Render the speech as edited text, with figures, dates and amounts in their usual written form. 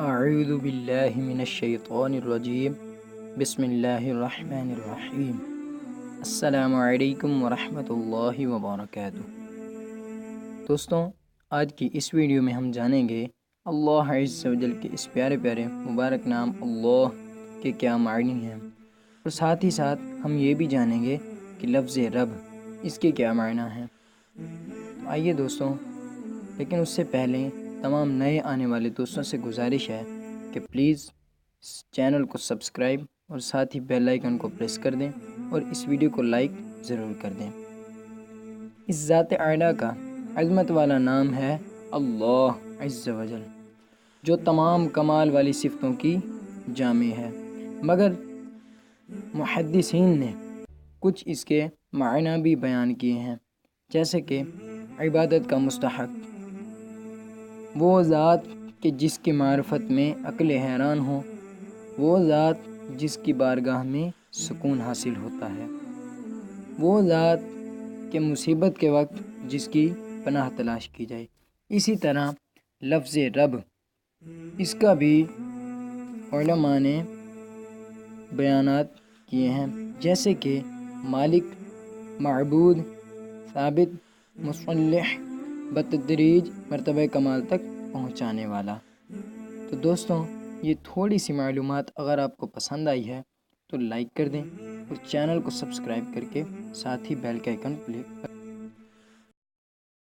اعوذ باللہ من الشیطان الرجیم بسم اللہ الرحمن الرحیم السلام علیکم ورحمۃ اللہ وبرکاتہ۔ دوستوں، آج کی اس ویڈیو میں ہم جانیں گے اللہ عز و جل کے اس پیارے پیارے مبارک نام اللہ کے کیا معنی ہیں، اور ساتھ ہی ساتھ ہم یہ بھی جانیں گے کہ لفظ رب اس کے کیا معنی ہیں۔ آئیے دوستوں، لیکن اس سے پہلے تمام نئے آنے والے دوستوں سے گزارش ہے کہ پلیز اس چینل کو سبسکرائب اور ساتھ ہی بیل آئیکن کو پریس کر دیں اور اس ویڈیو کو لائک ضرور کر دیں۔ اس ذات اعلیٰ کا عظمت والا نام ہے اللہ عز و جل، جو تمام کمال والی صفتوں کی جامع ہے، مگر محدثین نے کچھ اس کے معنی بھی بیان کیے ہیں، جیسے کہ عبادت کا مستحق، وہ ذات کہ جس کی معرفت میں عقل حیران ہو، وہ ذات جس کی بارگاہ میں سکون حاصل ہوتا ہے، وہ ذات کہ مصیبت کے وقت جس کی پناہ تلاش کی جائے۔ اسی طرح لفظ رب، اس کا بھی علماء نے بیانات کیے ہیں، جیسے کہ مالک، معبود، ثابت، مصلح، بتدریج مرتبہ کمال تک پہنچانے والا۔ تو دوستوں، یہ تھوڑی سی معلومات اگر آپ کو پسند آئی ہے تو لائک کر دیں اور چینل کو سبسکرائب کر کے ساتھ ہی بیل کا آئیکن کلک